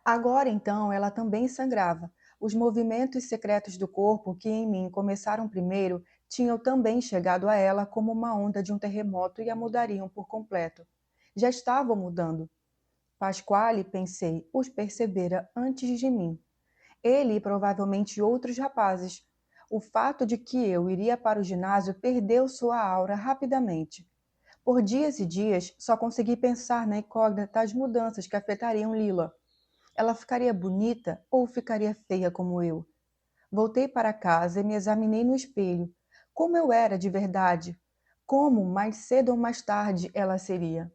Agora então ela também sangrava. Os movimentos secretos do corpo, que em mim começaram primeiro, tinham também chegado a ela como uma onda de um terremoto e a mudariam por completo. Já estavam mudando. Pasquale, pensei, os percebera antes de mim. Ele e provavelmente outros rapazes. O fato de que eu iria para o ginásio perdeu sua aura rapidamente. Por dias e dias, só consegui pensar na incógnita das mudanças que afetariam Lila. Ela ficaria bonita ou ficaria feia como eu? Voltei para casa e me examinei no espelho. Como eu era de verdade? Como, mais cedo ou mais tarde, ela seria?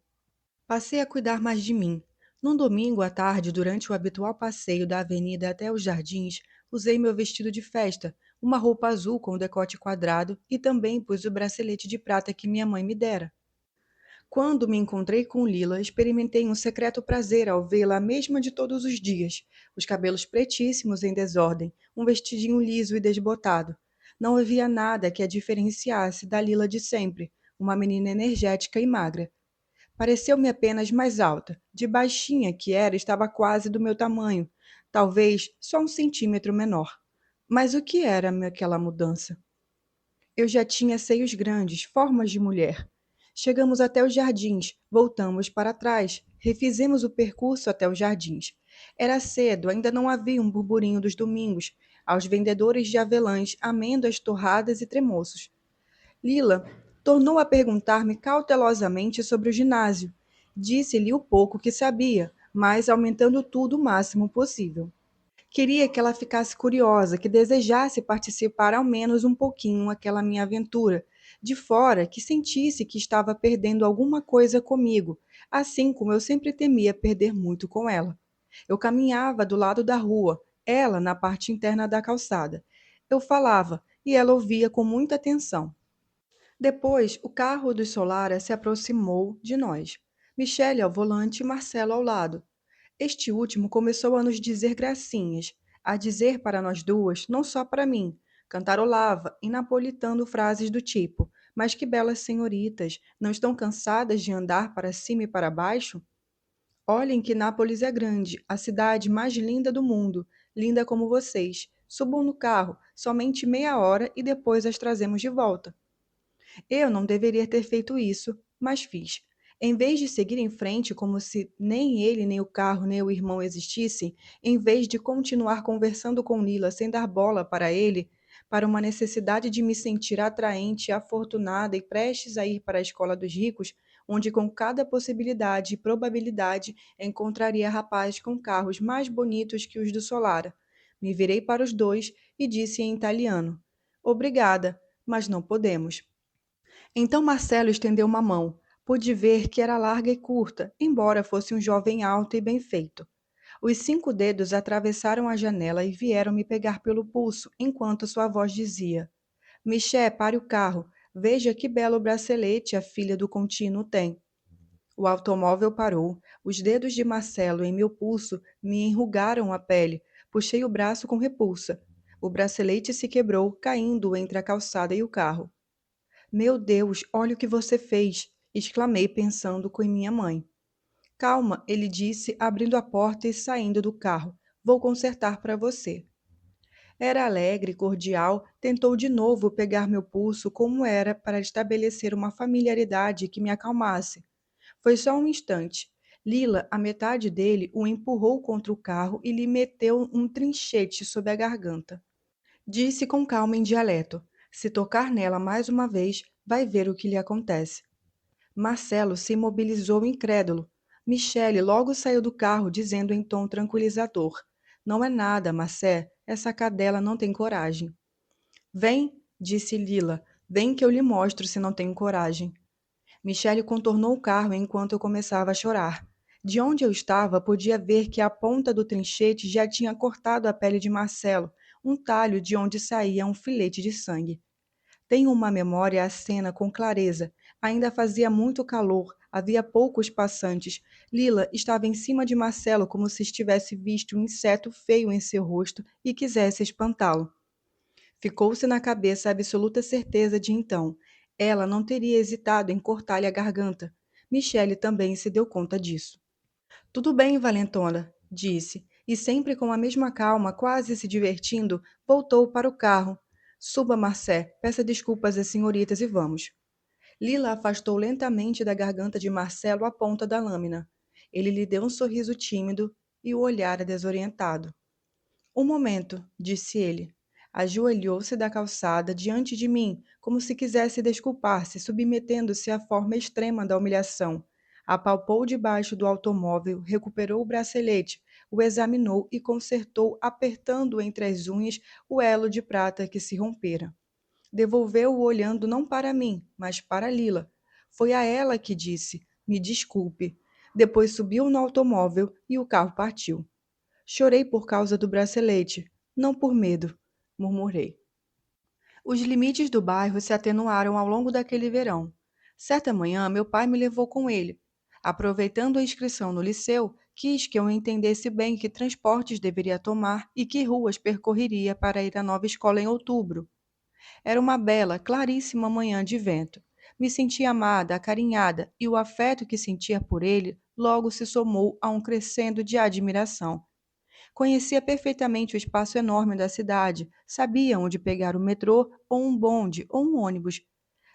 Passei a cuidar mais de mim. Num domingo à tarde, durante o habitual passeio da avenida até os jardins, usei meu vestido de festa, uma roupa azul com decote quadrado e também pus o bracelete de prata que minha mãe me dera. Quando me encontrei com Lila, experimentei um secreto prazer ao vê-la a mesma de todos os dias. Os cabelos pretíssimos em desordem, um vestidinho liso e desbotado. Não havia nada que a diferenciasse da Lila de sempre, uma menina energética e magra. Pareceu-me apenas mais alta. De baixinha que era, estava quase do meu tamanho, talvez só um centímetro menor. Mas o que era aquela mudança? Eu já tinha seios grandes, formas de mulher. Chegamos até os jardins, voltamos para trás, refizemos o percurso até os jardins. Era cedo, ainda não havia um burburinho dos domingos, aos vendedores de avelãs, amêndoas torradas e tremoços. Lila tornou a perguntar-me cautelosamente sobre o ginásio. Disse-lhe o pouco que sabia, mas aumentando tudo o máximo possível. Queria que ela ficasse curiosa, que desejasse participar ao menos um pouquinho aquela minha aventura, de fora, que sentisse que estava perdendo alguma coisa comigo, assim como eu sempre temia perder muito com ela. Eu caminhava do lado da rua, ela na parte interna da calçada. Eu falava e ela ouvia com muita atenção. Depois, o carro dos Solara se aproximou de nós. Michele ao volante e Marcelo ao lado. Este último começou a nos dizer gracinhas, a dizer para nós duas, não só para mim. Cantarolava, inapolitando frases do tipo: Mas que belas senhoritas, não estão cansadas de andar para cima e para baixo? Olhem que Nápoles é grande, a cidade mais linda do mundo, linda como vocês. Subam no carro, somente meia hora e depois as trazemos de volta. Eu não deveria ter feito isso, mas fiz. Em vez de seguir em frente como se nem ele, nem o carro, nem o irmão existissem, em vez de continuar conversando com Lila sem dar bola para ele, para uma necessidade de me sentir atraente, afortunada e prestes a ir para a escola dos ricos, onde com cada possibilidade e probabilidade encontraria rapazes com carros mais bonitos que os do Solara. Me virei para os dois e disse em italiano: Obrigada, mas não podemos. Então Marcelo estendeu uma mão. Pude ver que era larga e curta, embora fosse um jovem alto e bem feito. Os 5 dedos atravessaram a janela e vieram me pegar pelo pulso, enquanto sua voz dizia: Miché, pare o carro. Veja que belo bracelete a filha do contínuo tem. O automóvel parou. Os dedos de Marcelo em meu pulso me enrugaram a pele. Puxei o braço com repulsa. O bracelete se quebrou, caindo entre a calçada e o carro. Meu Deus, olha o que você fez! Exclamei, pensando com minha mãe. Calma, ele disse, abrindo a porta e saindo do carro. Vou consertar para você. Era alegre, cordial, tentou de novo pegar meu pulso como era para estabelecer uma familiaridade que me acalmasse. Foi só um instante. Lila, a metade dele, o empurrou contra o carro e lhe meteu um trinchete sob a garganta. Disse com calma em dialeto: Se tocar nela mais uma vez, vai ver o que lhe acontece. Marcelo se imobilizou incrédulo. Michele logo saiu do carro, dizendo em tom tranquilizador: Não é nada, Marcé, essa cadela não tem coragem. Vem, disse Lila, vem que eu lhe mostro se não tenho coragem. Michele contornou o carro enquanto eu começava a chorar. De onde eu estava, podia ver que a ponta do trinchete já tinha cortado a pele de Marcelo, um talho de onde saía um filete de sangue. Tenho uma memória à cena com clareza. Ainda fazia muito calor, havia poucos passantes. Lila estava em cima de Marcelo como se estivesse visto um inseto feio em seu rosto e quisesse espantá-lo. Ficou-se na cabeça a absoluta certeza de então. Ela não teria hesitado em cortar-lhe a garganta. Michele também se deu conta disso. Tudo bem, valentona, disse, e sempre com a mesma calma, quase se divertindo, voltou para o carro. Suba, Marcé, peça desculpas às senhoritas e vamos. Lila afastou lentamente da garganta de Marcelo a ponta da lâmina. Ele lhe deu um sorriso tímido e o olhara desorientado. Um momento, disse ele. Ajoelhou-se da calçada diante de mim, como se quisesse desculpar-se, submetendo-se à forma extrema da humilhação. Apalpou debaixo do automóvel, recuperou o bracelete, o examinou e consertou, apertando entre as unhas o elo de prata que se rompera. Devolveu-o olhando não para mim, mas para Lila. Foi a ela que disse: Me desculpe. Depois subiu no automóvel e o carro partiu. Chorei por causa do bracelete, não por medo, murmurei. Os limites do bairro se atenuaram ao longo daquele verão. Certa manhã, meu pai me levou com ele. Aproveitando a inscrição no liceu, quis que eu entendesse bem que transportes deveria tomar e que ruas percorreria para ir à nova escola em outubro. Era uma bela, claríssima manhã de vento. Me senti amada, acarinhada, e o afeto que sentia por ele logo se somou a um crescendo de admiração. Conhecia perfeitamente o espaço enorme da cidade, sabia onde pegar o metrô, ou um bonde, ou um ônibus.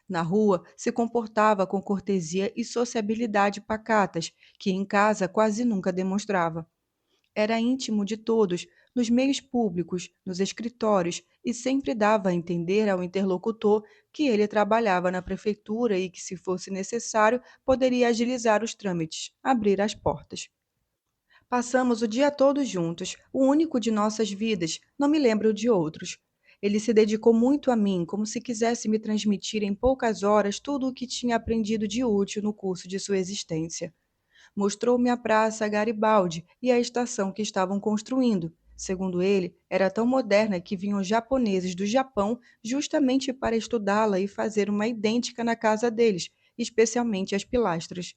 Na rua, se comportava com cortesia e sociabilidade pacatas, que em casa quase nunca demonstrava. Era íntimo de todos, nos meios públicos, nos escritórios, e sempre dava a entender ao interlocutor que ele trabalhava na prefeitura e que, se fosse necessário, poderia agilizar os trâmites, abrir as portas. Passamos o dia todo juntos, o único de nossas vidas, não me lembro de outros. Ele se dedicou muito a mim, como se quisesse me transmitir em poucas horas tudo o que tinha aprendido de útil no curso de sua existência. Mostrou-me a praça Garibaldi e a estação que estavam construindo. Segundo ele, era tão moderna que vinham japoneses do Japão justamente para estudá-la e fazer uma idêntica na casa deles, especialmente as pilastras.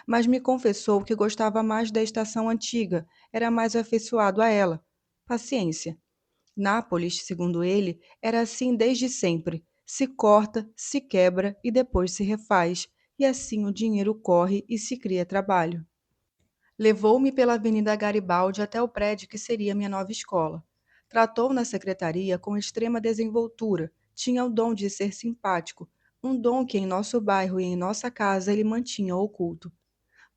Mas me confessou que gostava mais da estação antiga, era mais afeiçoado a ela. Paciência. Nápoles, segundo ele, era assim desde sempre. Se corta, se quebra e depois se refaz, e assim o dinheiro corre e se cria trabalho. Levou-me pela Avenida Garibaldi até o prédio que seria minha nova escola. Tratou na secretaria com extrema desenvoltura, tinha o dom de ser simpático, um dom que em nosso bairro e em nossa casa ele mantinha oculto.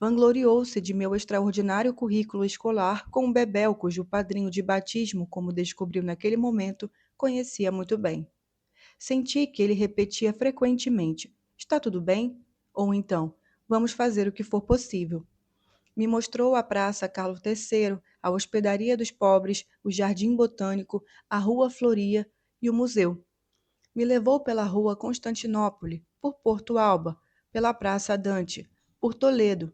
Vangloriou-se de meu extraordinário currículo escolar com um bebel cujo padrinho de batismo, como descobriu naquele momento, conhecia muito bem. Senti que ele repetia frequentemente: Está tudo bem? Ou então: Vamos fazer o que for possível. Me mostrou a Praça Carlos III, a Hospedaria dos Pobres, o Jardim Botânico, a Rua Floria e o museu. Me levou pela Rua Constantinopla, por Porto Alba, pela Praça Dante, por Toledo.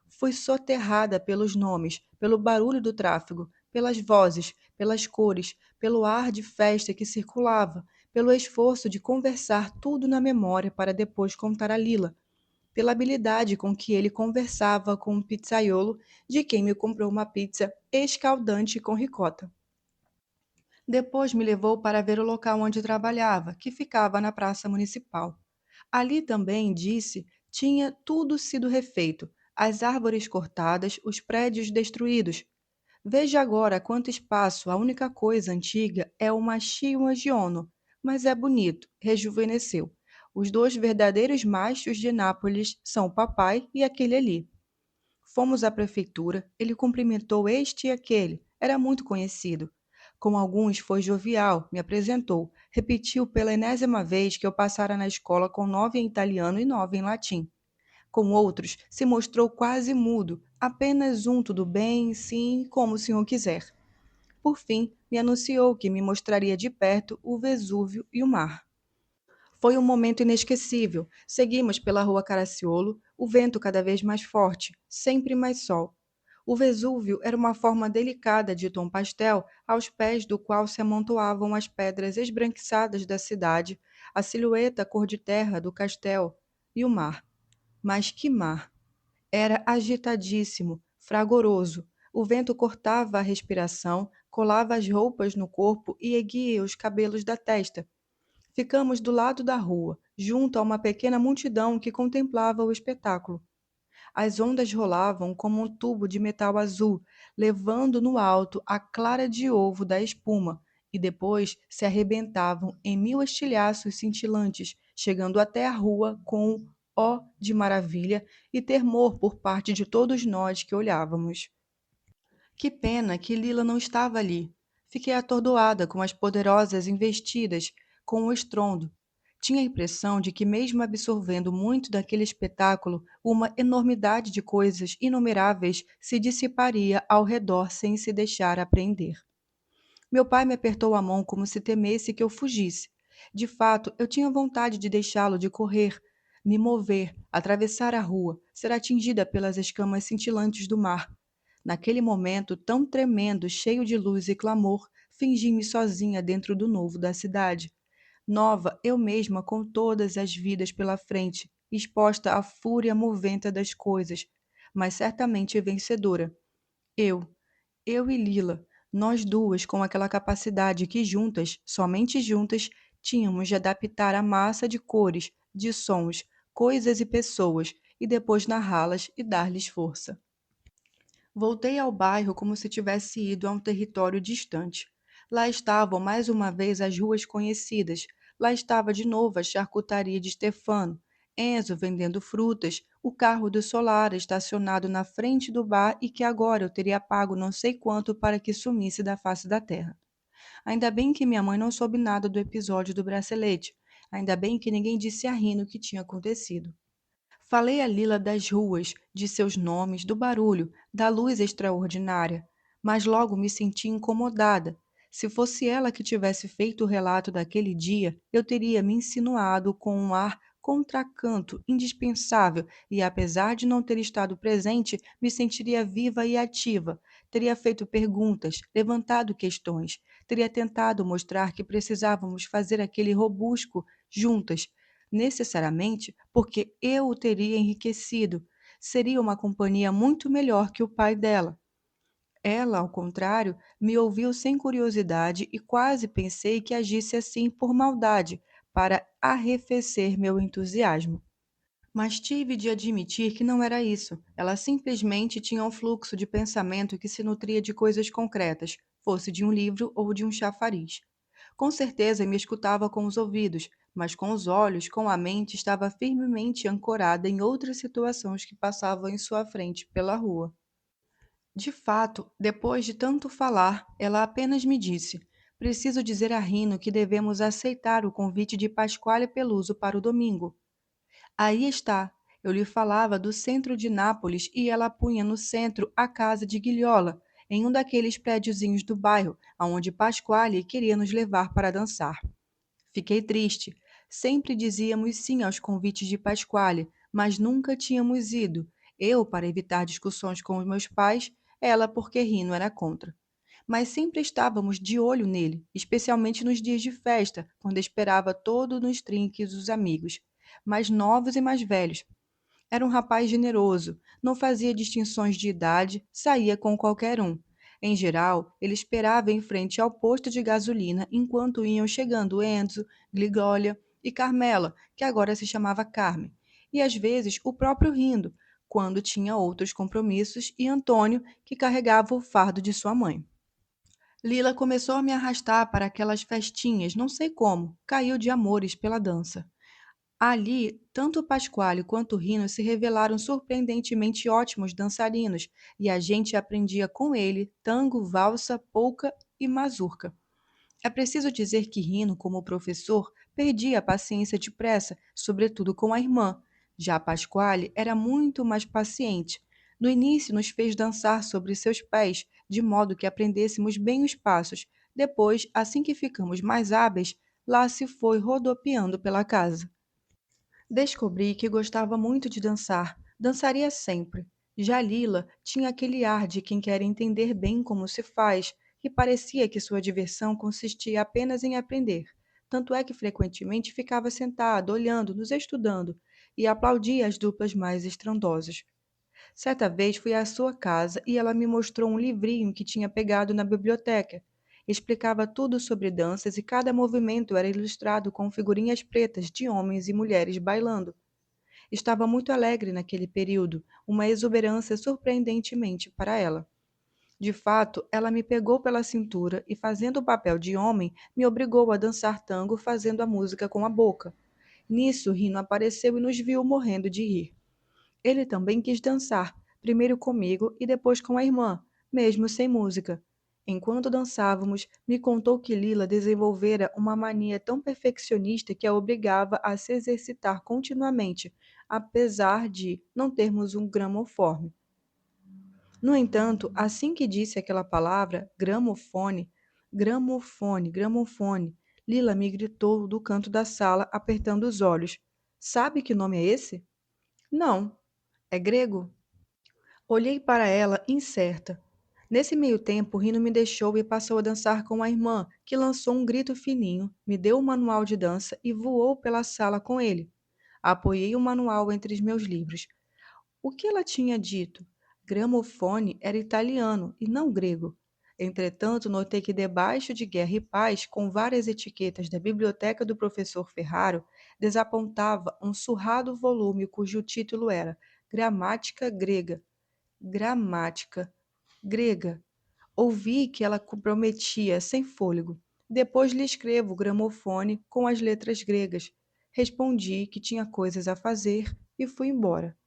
Fui soterrada pelos nomes, pelo barulho do tráfego, pelas vozes, pelas cores, pelo ar de festa que circulava, pelo esforço de conversar tudo na memória para depois contar a Lila, pela habilidade com que ele conversava com um pizzaiolo de quem me comprou uma pizza escaldante com ricota. Depois me levou para ver o local onde trabalhava, que ficava na Praça Municipal. Ali também, disse, tinha tudo sido refeito, as árvores cortadas, os prédios destruídos. Veja agora quanto espaço, a única coisa antiga é o Machio Giono, mas é bonito, rejuvenesceu. Os dois verdadeiros machos de Nápoles são o papai e aquele ali. Fomos à prefeitura, ele cumprimentou este e aquele, era muito conhecido. Com alguns foi jovial, me apresentou, repetiu pela enésima vez que eu passara na escola com 9 em italiano e 9 em latim. Com outros, se mostrou quase mudo, apenas um tudo bem, sim, como o senhor quiser. Por fim, me anunciou que me mostraria de perto o Vesúvio e o mar. Foi um momento inesquecível. Seguimos pela rua Caracciolo, o vento cada vez mais forte, sempre mais sol. O Vesúvio era uma forma delicada de tom pastel, aos pés do qual se amontoavam as pedras esbranquiçadas da cidade, a silhueta cor de terra do castelo e o mar. Mas que mar! Era agitadíssimo, fragoroso. O vento cortava a respiração, colava as roupas no corpo e erguia os cabelos da testa. Ficamos do lado da rua, junto a uma pequena multidão que contemplava o espetáculo. As ondas rolavam como um tubo de metal azul, levando no alto a clara de ovo da espuma, e depois se arrebentavam em mil estilhaços cintilantes, chegando até a rua com um ó de maravilha e temor por parte de todos nós que olhávamos. Que pena que Lila não estava ali. Fiquei atordoada com as poderosas investidas, com o estrondo. Tinha a impressão de que, mesmo absorvendo muito daquele espetáculo, uma enormidade de coisas inumeráveis se dissiparia ao redor sem se deixar apreender. Meu pai me apertou a mão como se temesse que eu fugisse. De fato, eu tinha vontade de deixá-lo de correr, me mover, atravessar a rua, ser atingida pelas escamas cintilantes do mar. Naquele momento tão tremendo, cheio de luz e clamor, fingi-me sozinha dentro do novo da cidade. Nova, eu mesma, com todas as vidas pela frente, exposta à fúria moventa das coisas, mas certamente vencedora. Eu, eu e Lila, nós duas com aquela capacidade que juntas, somente juntas, tínhamos de adaptar a massa de cores, de sons, coisas e pessoas, e depois narrá-las e dar-lhes força. Voltei ao bairro como se tivesse ido a um território distante. Lá estavam mais uma vez as ruas conhecidas. Lá estava de novo a charcutaria de Stefano, Enzo vendendo frutas, o carro do Solar estacionado na frente do bar e que agora eu teria pago não sei quanto para que sumisse da face da terra. Ainda bem que minha mãe não soube nada do episódio do bracelete. Ainda bem que ninguém disse a Rino o que tinha acontecido. Falei a Lila das ruas, de seus nomes, do barulho, da luz extraordinária, mas logo me senti incomodada. Se fosse ela que tivesse feito o relato daquele dia, eu teria me insinuado com um ar contracanto indispensável e, apesar de não ter estado presente, me sentiria viva e ativa. Teria feito perguntas, levantado questões, teria tentado mostrar que precisávamos fazer aquele robusco juntas, necessariamente porque eu o teria enriquecido. Seria uma companhia muito melhor que o pai dela. Ela, ao contrário, me ouviu sem curiosidade e quase pensei que agisse assim por maldade, para arrefecer meu entusiasmo. Mas tive de admitir que não era isso. Ela simplesmente tinha um fluxo de pensamento que se nutria de coisas concretas, fosse de um livro ou de um chafariz. Com certeza me escutava com os ouvidos, mas com os olhos, com a mente, estava firmemente ancorada em outras situações que passavam em sua frente pela rua. De fato, depois de tanto falar, ela apenas me disse: Preciso dizer a Rino que devemos aceitar o convite de Pasquale Peluso para o domingo. Aí está. Eu lhe falava do centro de Nápoles e ela punha no centro a casa de Guilhola, em um daqueles prédiozinhos do bairro, aonde Pasquale queria nos levar para dançar. Fiquei triste. Sempre dizíamos sim aos convites de Pasquale, mas nunca tínhamos ido. Eu, para evitar discussões com os meus pais, ela porque Rino era contra. Mas sempre estávamos de olho nele, especialmente nos dias de festa, quando esperava todo nos trinques os amigos, mais novos e mais velhos. Era um rapaz generoso, não fazia distinções de idade, saía com qualquer um. Em geral, ele esperava em frente ao posto de gasolina enquanto iam chegando Enzo, Gligólia e Carmela, que agora se chamava Carmen, e às vezes o próprio Rindo, quando tinha outros compromissos, e Antônio, que carregava o fardo de sua mãe. Lila começou a me arrastar para aquelas festinhas, não sei como, caiu de amores pela dança. Ali, tanto o Pasquale quanto o Rino se revelaram surpreendentemente ótimos dançarinos, e a gente aprendia com ele tango, valsa, polca e mazurca. É preciso dizer que Rino, como professor, perdia a paciência depressa, sobretudo com a irmã. Já Pasquale era muito mais paciente. No início, nos fez dançar sobre seus pés, de modo que aprendêssemos bem os passos. Depois, assim que ficamos mais hábeis, lá se foi rodopiando pela casa. Descobri que gostava muito de dançar, dançaria sempre. Já Lila tinha aquele ar de quem quer entender bem como se faz, e parecia que sua diversão consistia apenas em aprender. Tanto é que frequentemente ficava sentada, olhando, nos estudando, e aplaudia as duplas mais estrondosas. Certa vez fui à sua casa e ela me mostrou um livrinho que tinha pegado na biblioteca. Explicava tudo sobre danças e cada movimento era ilustrado com figurinhas pretas de homens e mulheres bailando. Estava muito alegre naquele período, uma exuberância surpreendentemente para ela. De fato, ela me pegou pela cintura e, fazendo o papel de homem, me obrigou a dançar tango fazendo a música com a boca. Nisso, Rino apareceu e nos viu morrendo de rir. Ele também quis dançar, primeiro comigo e depois com a irmã, mesmo sem música. Enquanto dançávamos, me contou que Lila desenvolvera uma mania tão perfeccionista que a obrigava a se exercitar continuamente, apesar de não termos um gramofone. No entanto, assim que disse aquela palavra, gramofone, gramofone, gramofone, Lila me gritou do canto da sala, apertando os olhos. Sabe que nome é esse? Não. É grego? Olhei para ela, incerta. Nesse meio tempo, Rino me deixou e passou a dançar com a irmã, que lançou um grito fininho, me deu o manual de dança e voou pela sala com ele. Apoiei o manual entre os meus livros. O que ela tinha dito? Gramofone era italiano e não grego. Entretanto, notei que debaixo de Guerra e Paz, com várias etiquetas da biblioteca do professor Ferraro, desapontava um surrado volume cujo título era Gramática Grega. Gramática grega. Ouvi que ela prometia sem fôlego. Depois lhe escrevo o gramofone com as letras gregas. Respondi que tinha coisas a fazer e fui embora.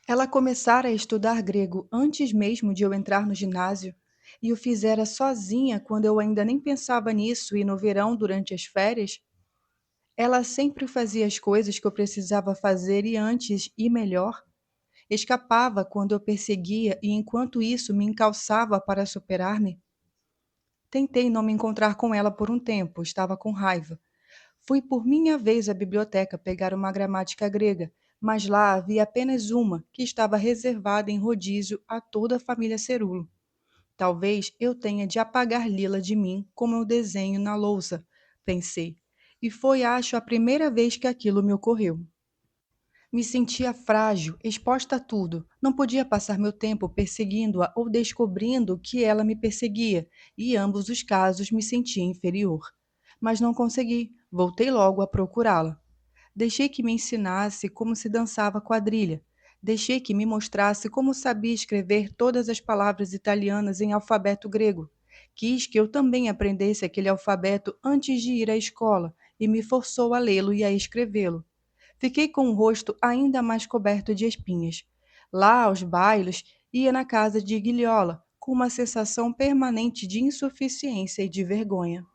Ela começara a estudar grego antes mesmo de eu entrar no ginásio, e o fizera sozinha quando eu ainda nem pensava nisso e no verão durante as férias. Ela sempre fazia as coisas que eu precisava fazer e antes e melhor. Escapava quando eu perseguia e enquanto isso me encalçava para superar-me. Tentei não me encontrar com ela por um tempo, estava com raiva. Fui por minha vez à biblioteca pegar uma gramática grega, mas lá havia apenas uma, que estava reservada em rodízio a toda a família Cerulo. Talvez eu tenha de apagar Lila de mim como eu desenho na lousa, pensei. E foi, acho, a primeira vez que aquilo me ocorreu. Me sentia frágil, exposta a tudo. Não podia passar meu tempo perseguindo-a ou descobrindo que ela me perseguia, e em ambos os casos me sentia inferior. Mas não consegui. Voltei logo a procurá-la. Deixei que me ensinasse como se dançava quadrilha. Deixei que me mostrasse como sabia escrever todas as palavras italianas em alfabeto grego. Quis que eu também aprendesse aquele alfabeto antes de ir à escola e me forçou a lê-lo e a escrevê-lo. Fiquei com o rosto ainda mais coberto de espinhas. Lá, aos bailes, ia na casa de Guilhola, com uma sensação permanente de insuficiência e de vergonha.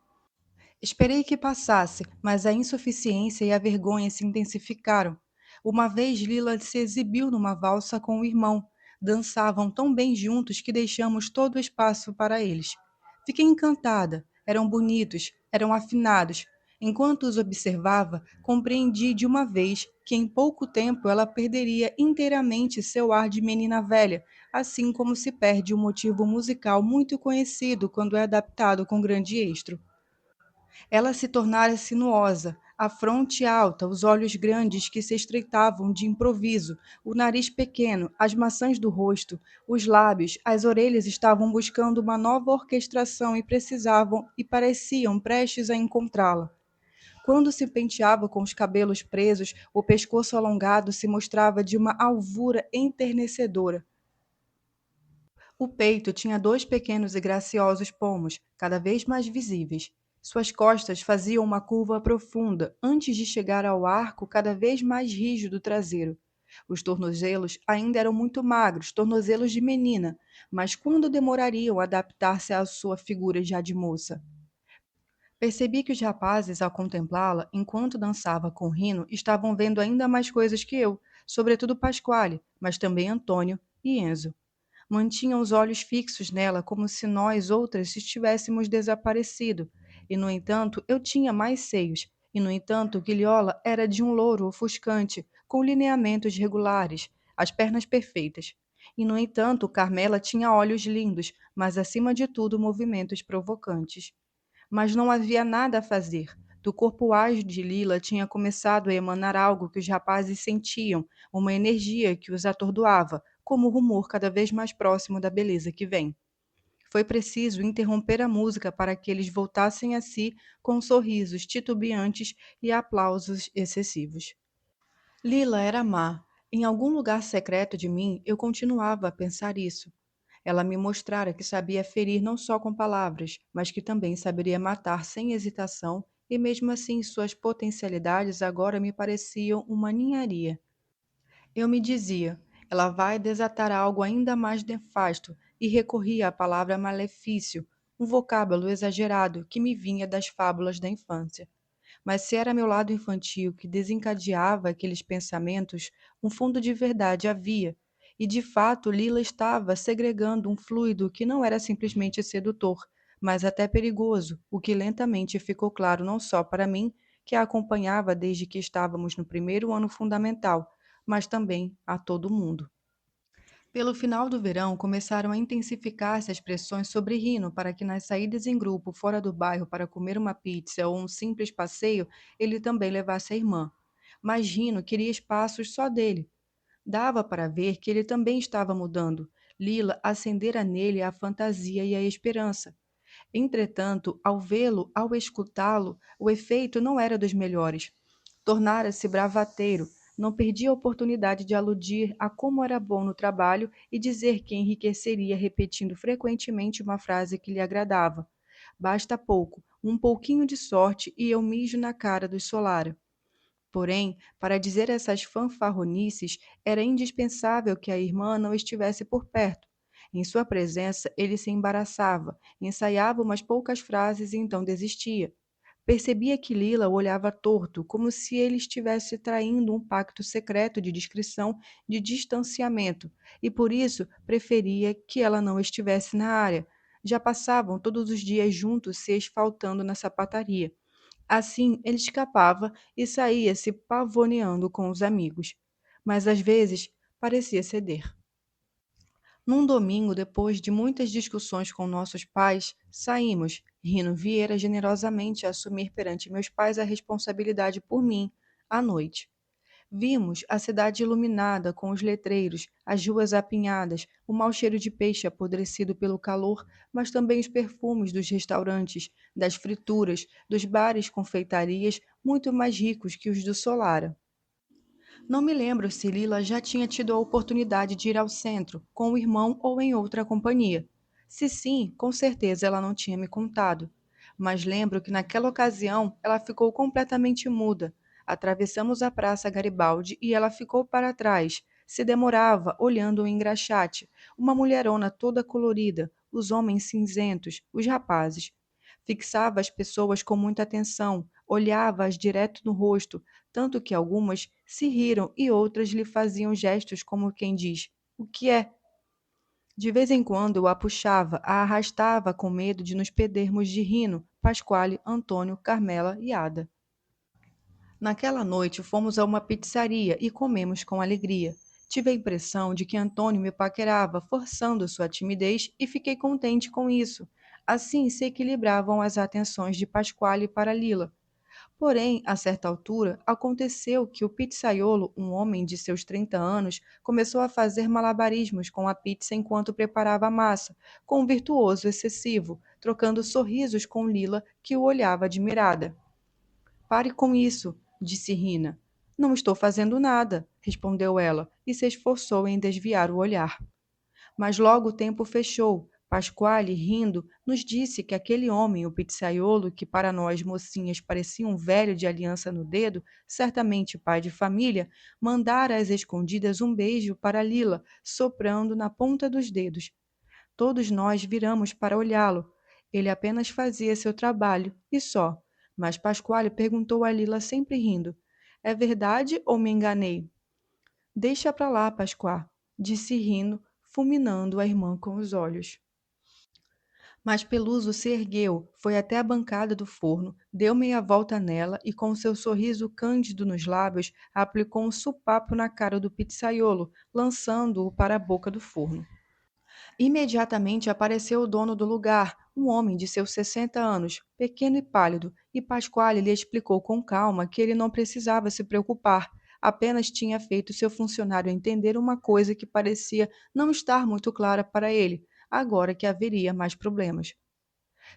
Esperei que passasse, mas a insuficiência e a vergonha se intensificaram. Uma vez Lila se exibiu numa valsa com o irmão. Dançavam tão bem juntos que deixamos todo o espaço para eles. Fiquei encantada. Eram bonitos, eram afinados. Enquanto os observava, compreendi de uma vez que em pouco tempo ela perderia inteiramente seu ar de menina velha, assim como se perde um motivo musical muito conhecido quando é adaptado com grande estro. Ela se tornara sinuosa, a fronte alta, os olhos grandes que se estreitavam de improviso, o nariz pequeno, as maçãs do rosto, os lábios, as orelhas estavam buscando uma nova orquestração e precisavam e pareciam prestes a encontrá-la. Quando se penteava com os cabelos presos, o pescoço alongado se mostrava de uma alvura enternecedora. O peito tinha dois pequenos e graciosos pomos, cada vez mais visíveis. Suas costas faziam uma curva profunda antes de chegar ao arco cada vez mais rígido traseiro. Os tornozelos ainda eram muito magros, tornozelos de menina, mas quando demorariam a adaptar-se à sua figura já de moça? Percebi que os rapazes, ao contemplá-la, enquanto dançava com Rino, estavam vendo ainda mais coisas que eu, sobretudo Pasquale, mas também Antônio e Enzo. Mantinham os olhos fixos nela como se nós outras estivéssemos desaparecido. E, no entanto, eu tinha mais seios. E, no entanto, Guilhola era de um louro ofuscante, com lineamentos regulares, as pernas perfeitas. E, no entanto, Carmela tinha olhos lindos, mas, acima de tudo, movimentos provocantes. Mas não havia nada a fazer. Do corpo ágil de Lila tinha começado a emanar algo que os rapazes sentiam, uma energia que os atordoava, como o rumor cada vez mais próximo da beleza que vem. Foi preciso interromper a música para que eles voltassem a si com sorrisos titubeantes e aplausos excessivos. Lila era má. Em algum lugar secreto de mim, eu continuava a pensar isso. Ela me mostrara que sabia ferir não só com palavras, mas que também saberia matar sem hesitação, e mesmo assim suas potencialidades agora me pareciam uma ninharia. Eu me dizia, ela vai desatar algo ainda mais nefasto, e recorria à palavra malefício, um vocábulo exagerado que me vinha das fábulas da infância. Mas se era meu lado infantil que desencadeava aqueles pensamentos, um fundo de verdade havia. E de fato, Lila estava segregando um fluido que não era simplesmente sedutor, mas até perigoso, o que lentamente ficou claro não só para mim, que a acompanhava desde que estávamos no primeiro ano fundamental, mas também a todo mundo. Pelo final do verão, começaram a intensificar-se as pressões sobre Rino para que nas saídas em grupo fora do bairro para comer uma pizza ou um simples passeio, ele também levasse a irmã. Mas Rino queria espaços só dele. Dava para ver que ele também estava mudando. Lila acendera nele a fantasia e a esperança. Entretanto, ao vê-lo, ao escutá-lo, o efeito não era dos melhores. Tornara-se bravateiro, não perdia a oportunidade de aludir a como era bom no trabalho e dizer que enriqueceria repetindo frequentemente uma frase que lhe agradava. Basta pouco, um pouquinho de sorte e eu mijo na cara dos Solara. Porém, para dizer essas fanfarronices, era indispensável que a irmã não estivesse por perto. Em sua presença, ele se embaraçava, ensaiava umas poucas frases e então desistia. Percebia que Lila o olhava torto, como se ele estivesse traindo um pacto secreto de discrição, de distanciamento, e por isso preferia que ela não estivesse na área. Já passavam todos os dias juntos se esfaltando na sapataria. Assim, ele escapava e saía se pavoneando com os amigos. Mas às vezes parecia ceder. Num domingo, depois de muitas discussões com nossos pais, saímos. Rino Vieira generosamente a assumir perante meus pais a responsabilidade por mim, à noite. Vimos a cidade iluminada com os letreiros, as ruas apinhadas, o mau cheiro de peixe apodrecido pelo calor, mas também os perfumes dos restaurantes, das frituras, dos bares confeitarias muito mais ricos que os do Solara. Não me lembro se Lila já tinha tido a oportunidade de ir ao centro, com o irmão ou em outra companhia. Se sim, com certeza ela não tinha me contado. Mas lembro que naquela ocasião ela ficou completamente muda. Atravessamos a Praça Garibaldi e ela ficou para trás. Se demorava, olhando o engraxate. Uma mulherona toda colorida, os homens cinzentos, os rapazes. Fixava as pessoas com muita atenção, olhava-as direto no rosto, tanto que algumas se riram e outras lhe faziam gestos como quem diz: O que é? De vez em quando eu a puxava, a arrastava com medo de nos perdermos de Rino, Pasquale, Antônio, Carmela e Ada. Naquela noite fomos a uma pizzaria e comemos com alegria. Tive a impressão de que Antônio me paquerava, forçando sua timidez, e fiquei contente com isso. Assim se equilibravam as atenções de Pasquale para Lila. Porém, a certa altura, aconteceu que o pizzaiolo, um homem de seus 30 anos, começou a fazer malabarismos com a pizza enquanto preparava a massa, com um virtuoso excessivo, trocando sorrisos com Lila, que o olhava admirada. Pare com isso, disse Rina. Não estou fazendo nada, respondeu ela, e se esforçou em desviar o olhar. Mas logo o tempo fechou. Pasquale, rindo, nos disse que aquele homem, o pizzaiolo, que para nós mocinhas parecia um velho de aliança no dedo, certamente pai de família, mandara às escondidas um beijo para Lila, soprando na ponta dos dedos. Todos nós viramos para olhá-lo. Ele apenas fazia seu trabalho, e só. Mas Pasquale perguntou a Lila sempre rindo. É verdade ou me enganei? Deixa para lá, Pascoal, disse rindo, fulminando a irmã com os olhos. Mas Peluso se ergueu, foi até a bancada do forno, deu meia volta nela e, com seu sorriso cândido nos lábios, aplicou um supapo na cara do pizzaiolo, lançando-o para a boca do forno. Imediatamente apareceu o dono do lugar, um homem de seus 60 anos, pequeno e pálido, e Pasquale lhe explicou com calma que ele não precisava se preocupar, apenas tinha feito seu funcionário entender uma coisa que parecia não estar muito clara para ele, agora que haveria mais problemas.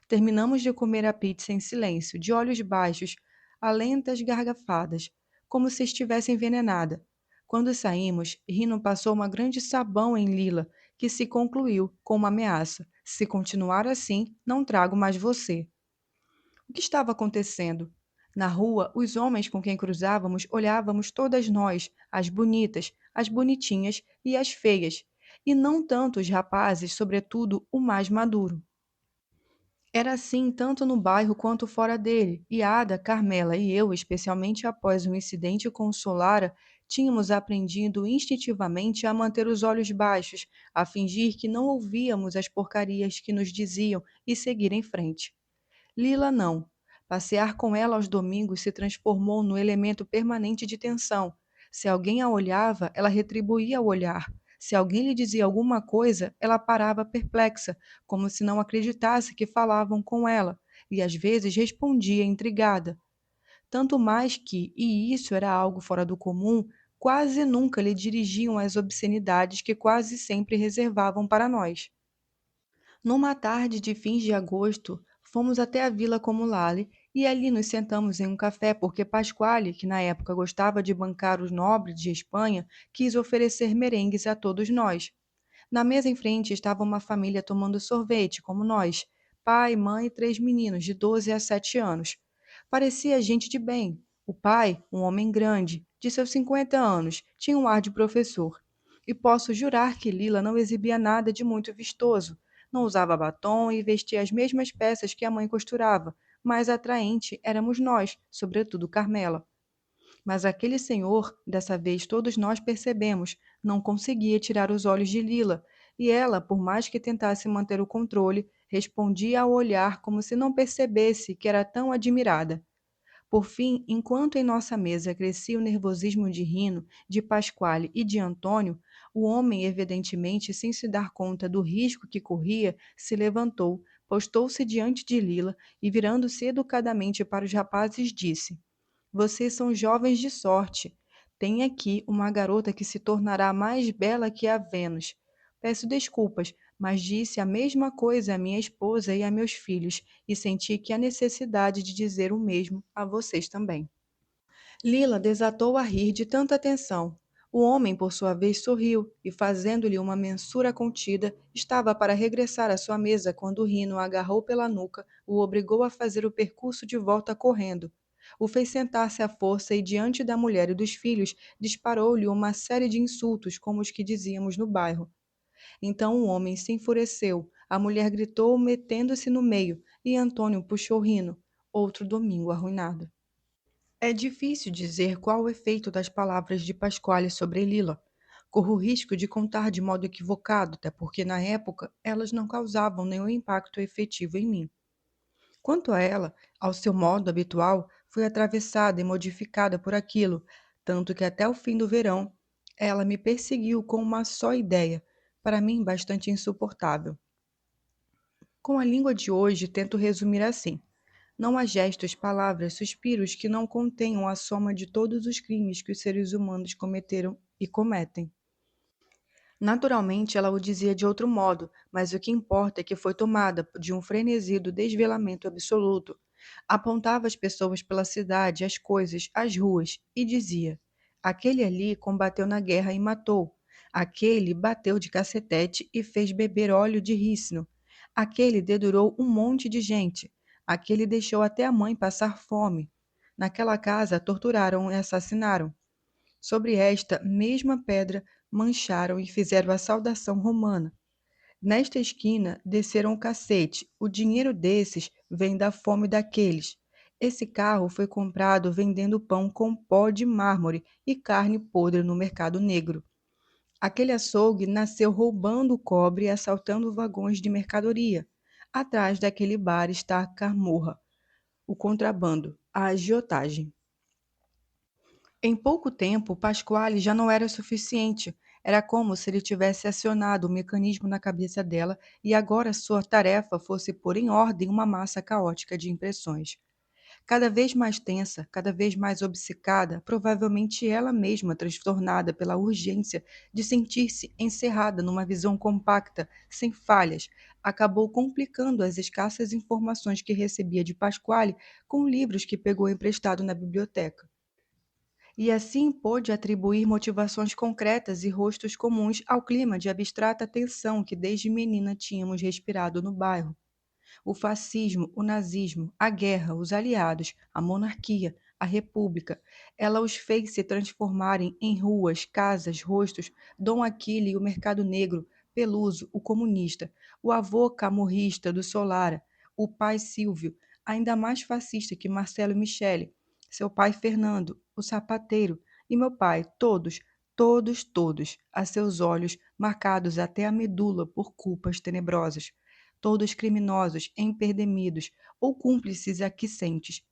Terminamos de comer a pizza em silêncio, de olhos baixos, a lentas gargafadas. como se estivesse envenenada. Quando saímos, Rino passou uma grande sabão em Lila, que se concluiu com uma ameaça: se continuar assim, não trago mais você. O que estava acontecendo? Na rua, os homens com quem cruzávamos olhávamos todas nós, as bonitas, as bonitinhas e as feias, e não tanto os rapazes, sobretudo o mais maduro. Era assim tanto no bairro quanto fora dele, e Ada, Carmela e eu, especialmente após o incidente com Solara, tínhamos aprendido instintivamente a manter os olhos baixos, a fingir que não ouvíamos as porcarias que nos diziam e seguir em frente. Lila não. Passear com ela aos domingos se transformou no elemento permanente de tensão. Se alguém a olhava, ela retribuía o olhar. Se alguém lhe dizia alguma coisa, ela parava perplexa, como se não acreditasse que falavam com ela, e às vezes respondia intrigada. Tanto mais que, e isso era algo fora do comum, quase nunca lhe dirigiam as obscenidades que quase sempre reservavam para nós. Numa tarde de fins de agosto, fomos até a Vila Comulale e ali nos sentamos em um café porque Pasquale, que na época gostava de bancar os nobres de Espanha, quis oferecer merengues a todos nós. Na mesa em frente estava uma família tomando sorvete, como nós, pai, mãe e três meninos de 12 a 7 anos. Parecia gente de bem. O pai, um homem grande, de seus 50 anos, tinha um ar de professor. E posso jurar que Lila não exibia nada de muito vistoso. Não usava batom e vestia as mesmas peças que a mãe costurava. Mais atraente éramos nós, sobretudo Carmela. Mas aquele senhor, dessa vez todos nós percebemos, não conseguia tirar os olhos de Lila, e ela, por mais que tentasse manter o controle, respondia ao olhar como se não percebesse que era tão admirada. Por fim, enquanto em nossa mesa crescia o nervosismo de Rino, de Pasquale e de Antônio, o homem, evidentemente sem se dar conta do risco que corria, se levantou, postou-se diante de Lila e, virando-se educadamente para os rapazes, disse: vocês são jovens de sorte. Tem aqui uma garota que se tornará mais bela que a Vênus. Peço desculpas, mas disse a mesma coisa à minha esposa e a meus filhos, e senti que há necessidade de dizer o mesmo a vocês também. Lila desatou a rir de tanta atenção. O homem, por sua vez, sorriu e, fazendo-lhe uma mensura contida, estava para regressar à sua mesa quando Rino a agarrou pela nuca, o obrigou a fazer o percurso de volta correndo. O fez sentar-se à força e, diante da mulher e dos filhos, disparou-lhe uma série de insultos, como os que dizíamos no bairro. Então o homem se enfureceu, a mulher gritou, metendo-se no meio, e Antônio puxou Rino. Outro domingo arruinado. É difícil dizer qual o efeito das palavras de Pasquale sobre Lila. Corro o risco de contar de modo equivocado, até porque na época elas não causavam nenhum impacto efetivo em mim. Quanto a ela, ao seu modo habitual, fui atravessada e modificada por aquilo, tanto que até o fim do verão ela me perseguiu com uma só ideia, para mim bastante insuportável. Com a língua de hoje, tento resumir assim. Não há gestos, palavras, suspiros que não contenham a soma de todos os crimes que os seres humanos cometeram e cometem. Naturalmente, ela o dizia de outro modo, mas o que importa é que foi tomada de um frenesi do desvelamento absoluto. Apontava as pessoas pela cidade, as coisas, as ruas, e dizia: aquele ali combateu na guerra e matou. Aquele bateu de cacetete e fez beber óleo de rícino. Aquele dedurou um monte de gente. Aquele deixou até a mãe passar fome. Naquela casa torturaram e assassinaram. Sobre esta mesma pedra mancharam e fizeram a saudação romana. Nesta esquina desceram o cacete. O dinheiro desses vem da fome daqueles. Esse carro foi comprado vendendo pão com pó de mármore e carne podre no mercado negro. Aquele açougue nasceu roubando cobre e assaltando vagões de mercadoria. Atrás daquele bar está a camorra, o contrabando, a agiotagem. Em pouco tempo, Pasquale já não era suficiente. Era como se ele tivesse acionado o mecanismo na cabeça dela e agora sua tarefa fosse pôr em ordem uma massa caótica de impressões. Cada vez mais tensa, cada vez mais obcecada, provavelmente ela mesma transtornada pela urgência de sentir-se encerrada numa visão compacta, sem falhas, acabou complicando as escassas informações que recebia de Pasquale com livros que pegou emprestado na biblioteca. e assim pôde atribuir motivações concretas e rostos comuns ao clima de abstrata tensão que desde menina tínhamos respirado no bairro. O fascismo, o nazismo, a guerra, os aliados, a monarquia, a república. Ela os fez se transformarem em ruas, casas, rostos, Dom Aquile e o mercado negro, Peluso, o comunista, o avô camorrista do Solara, o pai Silvio, ainda mais fascista que Marcelo Michele, seu pai Fernando, o sapateiro, e meu pai, todos, todos, todos, a seus olhos, marcados até a medula por culpas tenebrosas, todos criminosos, emperdemidos ou cúmplices aquiscentes,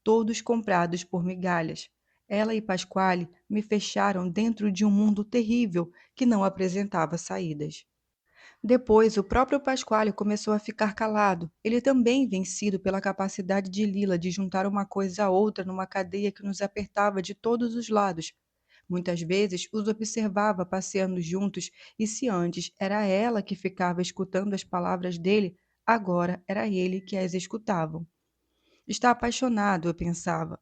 todos comprados por migalhas. Ela e Pasquale me fecharam dentro de um mundo terrível que não apresentava saídas. Depois, o próprio Pasquale começou a ficar calado, ele também vencido pela capacidade de Lila de juntar uma coisa a outra numa cadeia que nos apertava de todos os lados. Muitas vezes os observava passeando juntos, e se antes era ela que ficava escutando as palavras dele, agora era ele que as escutava. Está apaixonado, eu pensava.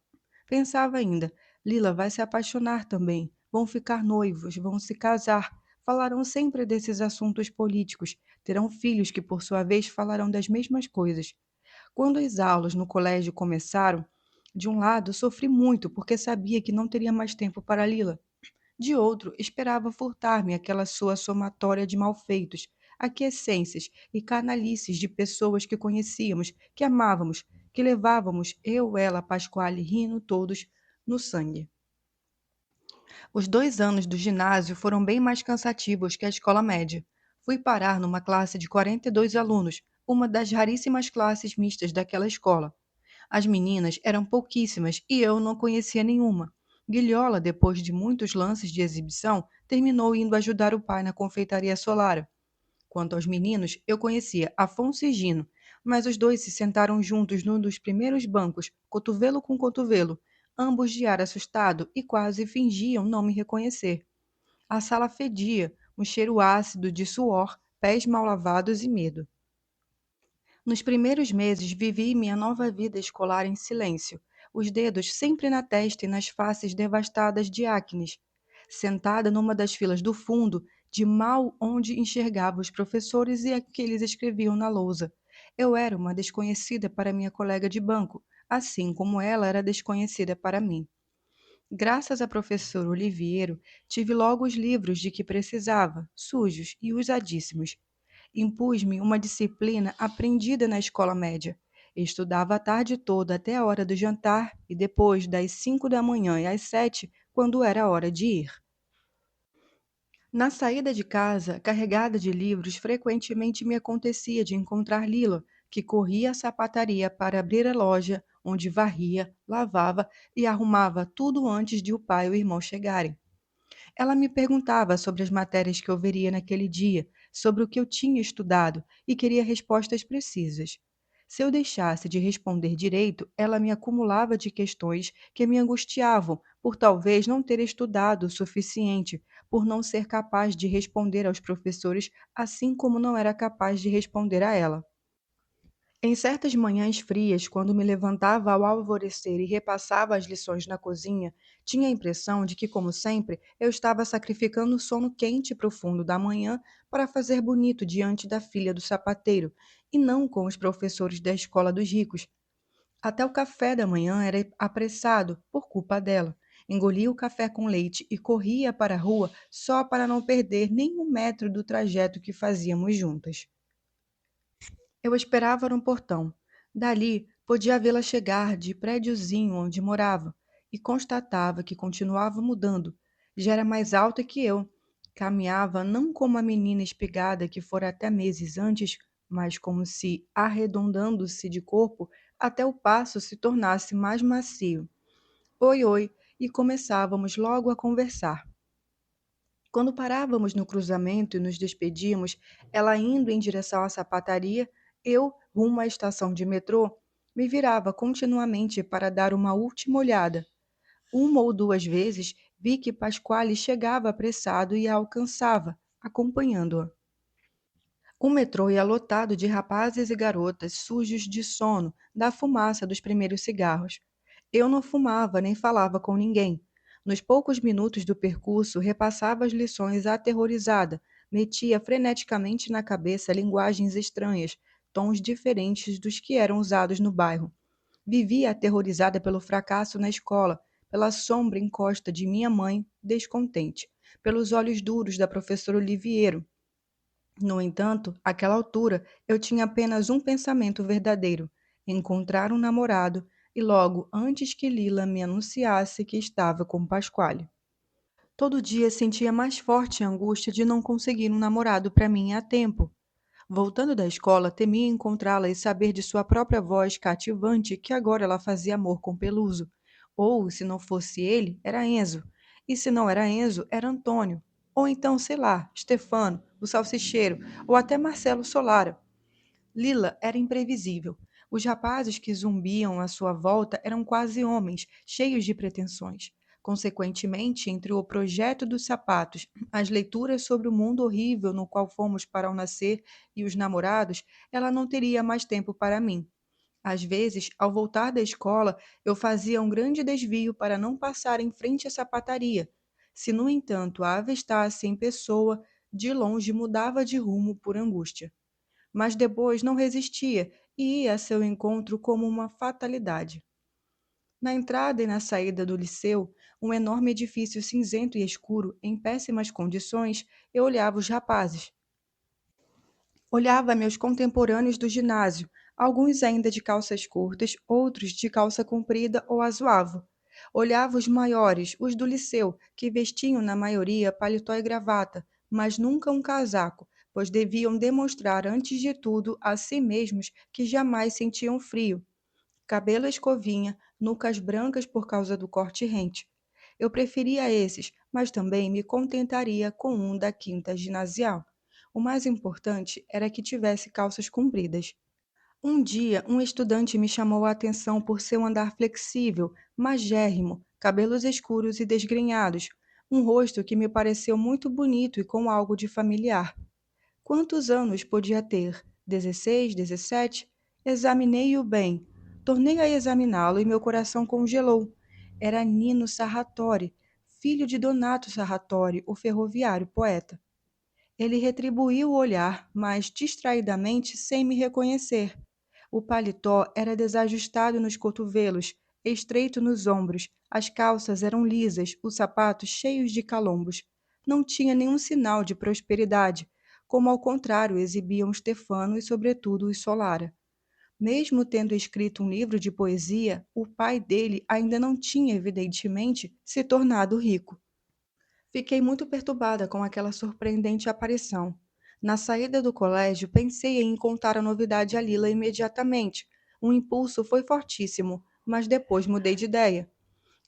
Pensava ainda, Lila vai se apaixonar também. Vão ficar noivos, vão se casar. Falarão sempre desses assuntos políticos. Terão filhos que, por sua vez, falarão das mesmas coisas. Quando as aulas no colégio começaram, de um lado, sofri muito porque sabia que não teria mais tempo para Lila. De outro, esperava furtar-me aquela sua somatória de malfeitos, aquiescências e canalices de pessoas que conhecíamos, que amávamos, que levávamos, eu, ela, Pasquale, rindo todos, no sangue. Os 2 anos do ginásio foram bem mais cansativos que a escola média. Fui parar numa classe de 42 alunos, uma das raríssimas classes mistas daquela escola. As meninas eram pouquíssimas e eu não conhecia nenhuma. Guilhola, depois de muitos lances de exibição, terminou indo ajudar o pai na confeitaria Solara. Quanto aos meninos, eu conhecia Afonso e Gino, mas os dois se sentaram juntos num dos primeiros bancos, cotovelo com cotovelo, ambos de ar assustado e quase fingiam não me reconhecer. A sala fedia, um cheiro ácido de suor, pés mal lavados e medo. Nos primeiros meses vivi minha nova vida escolar em silêncio, os dedos sempre na testa e nas faces devastadas de acnes. Sentada numa das filas do fundo, de mal onde enxergava os professores e aqueles escreviam na lousa. Eu era uma desconhecida para minha colega de banco, assim como ela era desconhecida para mim. Graças à professora Oliviero, tive logo os livros de que precisava, sujos e usadíssimos. Impus-me uma disciplina aprendida na escola média. Estudava a tarde toda até a hora do jantar e depois das 5 da manhã e às 7, quando era hora de ir. Na saída de casa, carregada de livros, frequentemente me acontecia de encontrar Lila, que corria à sapataria para abrir a loja, onde varria, lavava e arrumava tudo antes de o pai e o irmão chegarem. Ela me perguntava sobre as matérias que eu veria naquele dia, sobre o que eu tinha estudado e queria respostas precisas. Se eu deixasse de responder direito, ela me acumulava de questões que me angustiavam por talvez não ter estudado o suficiente, por não ser capaz de responder aos professores, assim como não era capaz de responder a ela. Em certas manhãs frias, quando me levantava ao alvorecer e repassava as lições na cozinha, tinha a impressão de que, como sempre, eu estava sacrificando o sono quente e profundo da manhã para fazer bonito diante da filha do sapateiro, e não com os professores da escola dos ricos. Até o café da manhã era apressado, por culpa dela. Engolia o café com leite e corria para a rua só para não perder nem um metro do trajeto que fazíamos juntas. Eu esperava no portão. Dali, podia vê-la chegar de prédiozinho onde morava e constatava que continuava mudando. Já era mais alta que eu. Caminhava não como a menina espigada que fora até meses antes, mas como se, arredondando-se de corpo, até o passo se tornasse mais macio. Oi, oi, e começávamos logo a conversar. Quando parávamos no cruzamento e nos despedíamos, ela indo em direção à sapataria, eu, rumo à estação de metrô, me virava continuamente para dar uma última olhada. Uma ou duas vezes vi que Pasquale chegava apressado e a alcançava, acompanhando-a. O metrô ia lotado de rapazes e garotas sujos de sono da fumaça dos primeiros cigarros. Eu não fumava nem falava com ninguém. Nos poucos minutos do percurso, repassava as lições aterrorizada, metia freneticamente na cabeça linguagens estranhas, tons diferentes dos que eram usados no bairro. Vivia aterrorizada pelo fracasso na escola, pela sombra encosta de minha mãe, descontente, pelos olhos duros da professora Oliviero. No entanto, àquela altura, eu tinha apenas um pensamento verdadeiro: encontrar um namorado, e logo antes que Lila me anunciasse que estava com Pasquale. Todo dia sentia mais forte a angústia de não conseguir um namorado para mim a tempo. Voltando da escola, temia encontrá-la e saber de sua própria voz cativante que agora ela fazia amor com Peluso. Ou, se não fosse ele, era Enzo. E se não era Enzo, era Antônio. Ou então, sei lá, Stefano, o salsicheiro, ou até Marcelo Solara. Lila era imprevisível. Os rapazes que zumbiam à sua volta eram quase homens, cheios de pretensões. Consequentemente, entre o projeto dos sapatos, as leituras sobre o mundo horrível no qual fomos para ao nascer e os namorados, ela não teria mais tempo para mim. Às vezes, ao voltar da escola, eu fazia um grande desvio para não passar em frente à sapataria. Se, no entanto, a avistasse em pessoa, de longe mudava de rumo por angústia, mas depois não resistia e ia a seu encontro como uma fatalidade. Na entrada e na saída do liceu, um enorme edifício cinzento e escuro, em péssimas condições, eu olhava os rapazes. Olhava meus contemporâneos do ginásio, alguns ainda de calças curtas, outros de calça comprida ou azuavo. Olhava os maiores, os do liceu, que vestiam na maioria paletó e gravata, mas nunca um casaco, pois deviam demonstrar antes de tudo a si mesmos que jamais sentiam frio. Cabelo escovinha, nucas brancas por causa do corte rente. Eu preferia esses, mas também me contentaria com um da quinta ginasial. O mais importante era que tivesse calças compridas. Um dia, um estudante me chamou a atenção por seu andar flexível, magérrimo, cabelos escuros e desgrenhados, um rosto que me pareceu muito bonito e com algo de familiar. Quantos anos podia ter? 16, 17? Examinei-o bem. Tornei a examiná-lo e meu coração congelou. Era Nino Sarratori, filho de Donato Sarratori, o ferroviário poeta. Ele retribuiu o olhar, mas distraidamente, sem me reconhecer. O paletó era desajustado nos cotovelos, estreito nos ombros, as calças eram lisas, os sapatos cheios de calombos. Não tinha nenhum sinal de prosperidade, como ao contrário exibiam Stefano e, sobretudo, os Solara. Mesmo tendo escrito um livro de poesia, o pai dele ainda não tinha, evidentemente, se tornado rico. Fiquei muito perturbada com aquela surpreendente aparição. Na saída do colégio, pensei em contar a novidade a Lila imediatamente. O impulso foi fortíssimo, mas depois mudei de ideia.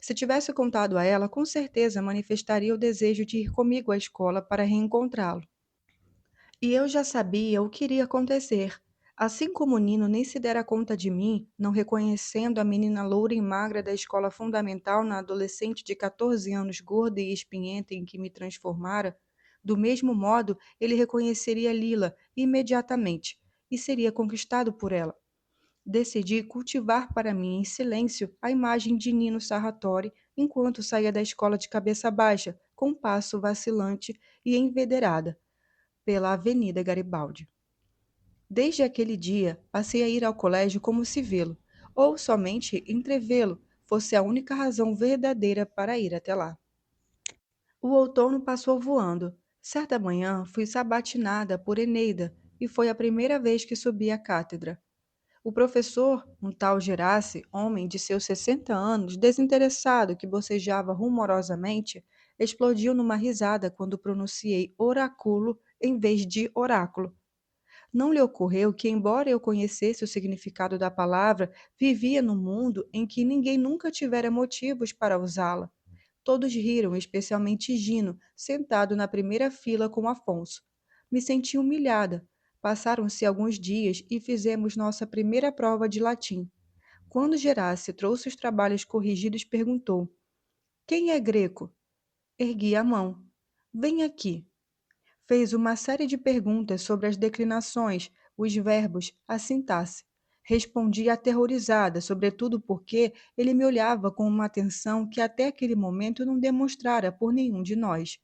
Se tivesse contado a ela, com certeza manifestaria o desejo de ir comigo à escola para reencontrá-lo. E eu já sabia o que iria acontecer. Assim como o Nino nem se dera conta de mim, não reconhecendo a menina loura e magra da escola fundamental na adolescente de 14 anos gorda e espinhenta em que me transformara, do mesmo modo ele reconheceria Lila imediatamente e seria conquistado por ela. Decidi cultivar para mim em silêncio a imagem de Nino Sarratori enquanto saía da escola de cabeça baixa, com passo vacilante e envederada pela Avenida Garibaldi. Desde aquele dia, passei a ir ao colégio como se vê-lo, ou somente entrevê-lo, fosse a única razão verdadeira para ir até lá. O outono passou voando. Certa manhã, fui sabatinada por Eneida, e foi a primeira vez que subi à cátedra. O professor, um tal Gerace, homem de seus 60 anos, desinteressado que bocejava rumorosamente, explodiu numa risada quando pronunciei oráculo em vez de oráculo. Não lhe ocorreu que, embora eu conhecesse o significado da palavra, vivia num mundo em que ninguém nunca tivera motivos para usá-la. Todos riram, especialmente Gino, sentado na primeira fila com Afonso. Me senti humilhada. Passaram-se alguns dias e fizemos nossa primeira prova de latim. Quando Gerace trouxe os trabalhos corrigidos, perguntou: Quem é greco? Ergui a mão. Vem aqui. Fez uma série de perguntas sobre as declinações, os verbos, a sintaxe. Respondi aterrorizada, sobretudo porque ele me olhava com uma atenção que até aquele momento não demonstrara por nenhum de nós.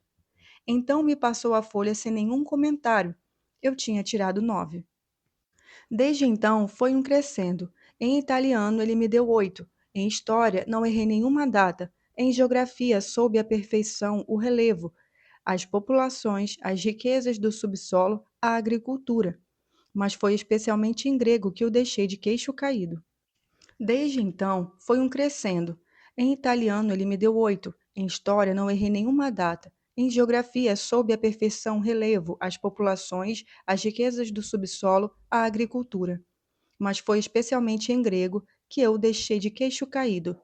Então me passou a folha sem nenhum comentário. Eu tinha tirado 9. Desde então, foi um crescendo. Em italiano, ele me deu 8. Em história, não errei nenhuma data. Em geografia, soube à perfeição o relevo, as populações, as riquezas do subsolo, a agricultura. Mas foi especialmente em grego que eu deixei de queixo caído. Desde então, foi um crescendo. Em italiano, ele me deu 8. Em história, não errei nenhuma data. Em geografia, soube à perfeição relevo, as populações, as riquezas do subsolo, a agricultura. Mas foi especialmente em grego que eu deixei de queixo caído.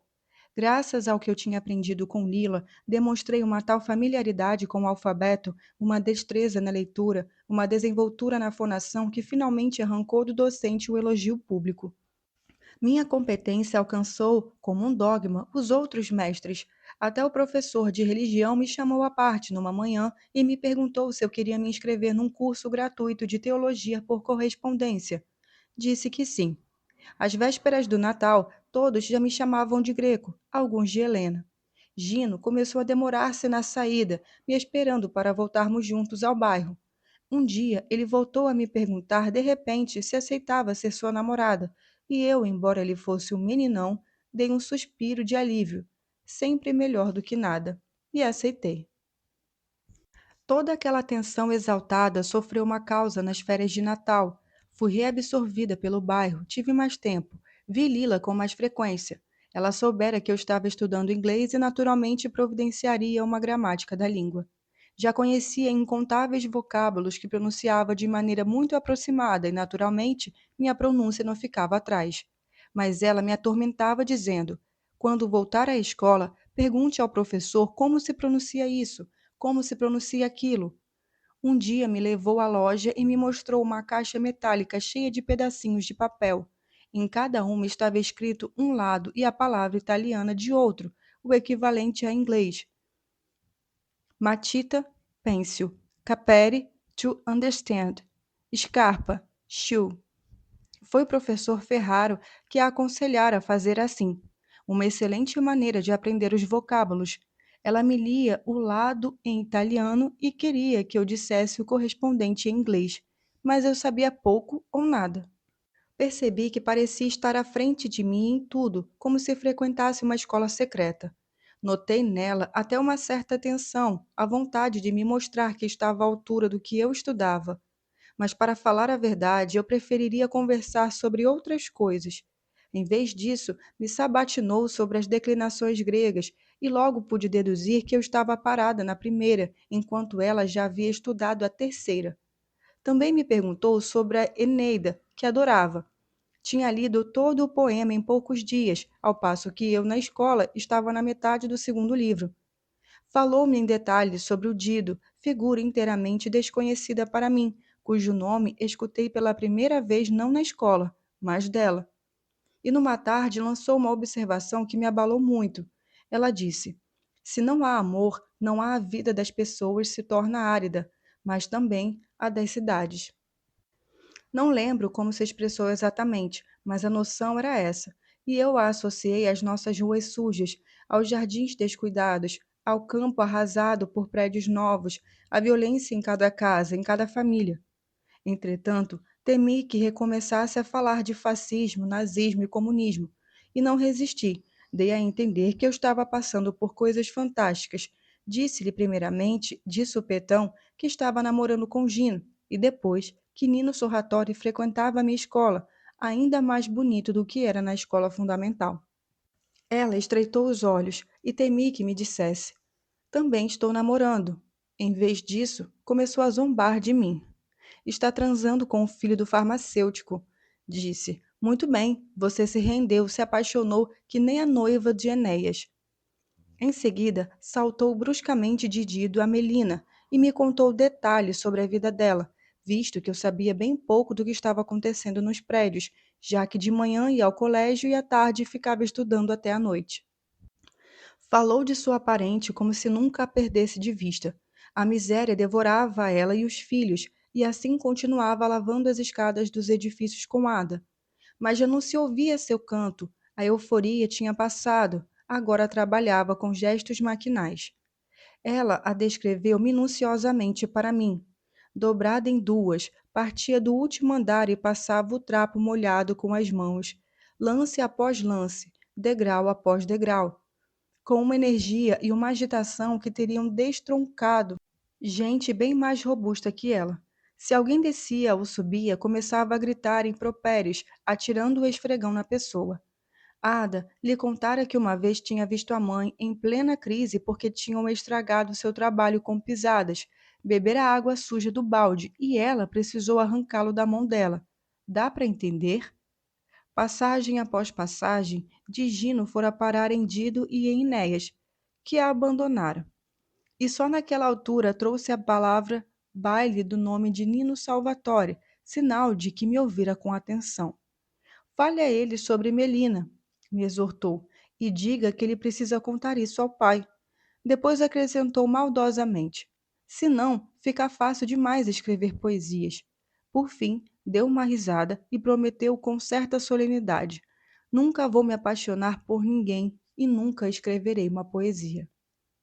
Graças ao que eu tinha aprendido com Lila, demonstrei uma tal familiaridade com o alfabeto, uma destreza na leitura, uma desenvoltura na fonação que finalmente arrancou do docente o elogio público. Minha competência alcançou, como um dogma, os outros mestres. Até o professor de religião me chamou à parte numa manhã e me perguntou se eu queria me inscrever num curso gratuito de teologia por correspondência. Disse que sim. Às vésperas do Natal, todos já me chamavam de Greco, alguns de Helena. Gino começou a demorar-se na saída, me esperando para voltarmos juntos ao bairro. Um dia, ele voltou a me perguntar de repente se aceitava ser sua namorada, e eu, embora ele fosse um meninão, dei um suspiro de alívio, sempre melhor do que nada, e aceitei. Toda aquela atenção exaltada sofreu uma causa nas férias de Natal. Fui reabsorvida pelo bairro, tive mais tempo, vi Lila com mais frequência. Ela soubera que eu estava estudando inglês e naturalmente providenciaria uma gramática da língua. Já conhecia incontáveis vocábulos que pronunciava de maneira muito aproximada e, naturalmente, minha pronúncia não ficava atrás. Mas ela me atormentava dizendo: quando voltar à escola, pergunte ao professor como se pronuncia isso, como se pronuncia aquilo. Um dia me levou à loja e me mostrou uma caixa metálica cheia de pedacinhos de papel. Em cada uma estava escrito um lado e a palavra italiana de outro, o equivalente a inglês. Matita, pencil. Capere, to understand. Scarpa, shoe. Foi o professor Ferraro que a aconselhara a fazer assim. Uma excelente maneira de aprender os vocábulos. Ela me lia o lado em italiano e queria que eu dissesse o correspondente em inglês, mas eu sabia pouco ou nada. Percebi que parecia estar à frente de mim em tudo, como se frequentasse uma escola secreta. Notei nela até uma certa tensão, a vontade de me mostrar que estava à altura do que eu estudava, mas para falar a verdade, eu preferiria conversar sobre outras coisas. Em vez disso, me sabatinou sobre as declinações gregas e logo pude deduzir que eu estava parada na primeira, enquanto ela já havia estudado a terceira. Também me perguntou sobre a Eneida, que adorava. Tinha lido todo o poema em poucos dias, ao passo que eu, na escola, estava na metade do segundo livro. Falou-me em detalhes sobre o Dido, figura inteiramente desconhecida para mim, cujo nome escutei pela primeira vez não na escola, mas dela. E numa tarde lançou uma observação que me abalou muito. Ela disse: se não há amor, não há a vida das pessoas se torna árida, mas também a das cidades. Não lembro como se expressou exatamente, mas a noção era essa, e eu a associei às nossas ruas sujas, aos jardins descuidados, ao campo arrasado por prédios novos, à violência em cada casa, em cada família. Entretanto, temi que recomeçasse a falar de fascismo, nazismo e comunismo, e não resisti. Dei a entender que eu estava passando por coisas fantásticas. Disse-lhe primeiramente, de supetão, que estava namorando com Gino, e depois que Nino Sorratori frequentava a minha escola, ainda mais bonito do que era na escola fundamental. Ela estreitou os olhos e temi que me dissesse: também estou namorando. Em vez disso, começou a zombar de mim. Está transando com o filho do farmacêutico, disse. Muito bem, você se rendeu, se apaixonou, que nem a noiva de Enéas. Em seguida, saltou bruscamente de Dido a Melina e me contou detalhes sobre a vida dela, visto que eu sabia bem pouco do que estava acontecendo nos prédios, já que de manhã ia ao colégio e à tarde ficava estudando até a noite. Falou de sua parente como se nunca a perdesse de vista. A miséria devorava ela e os filhos, e assim continuava lavando as escadas dos edifícios com Ada. mas já não se ouvia seu canto. A euforia tinha passado, agora trabalhava com gestos maquinais. Ela a descreveu minuciosamente para mim. Dobrada em duas, partia do último andar e passava o trapo molhado com as mãos, lance após lance, degrau após degrau, com uma energia e uma agitação que teriam destroncado gente bem mais robusta que ela. Se alguém descia ou subia, começava a gritar impropérios, atirando o esfregão na pessoa. Ada lhe contara que uma vez tinha visto a mãe em plena crise porque tinham estragado seu trabalho com pisadas, beber a água suja do balde e ela precisou arrancá-lo da mão dela. Dá para entender? Passagem após passagem, Digino fora parar em Dido e em Enéas, que a abandonaram. E só naquela altura trouxe a palavra baile do nome de Nino Salvatore, sinal de que me ouvira com atenção. Fale a ele sobre Melina, me exortou, e diga que ele precisa contar isso ao pai. Depois acrescentou maldosamente: senão, fica fácil demais escrever poesias. Por fim, deu uma risada e prometeu com certa solenidade: nunca vou me apaixonar por ninguém e nunca escreverei uma poesia.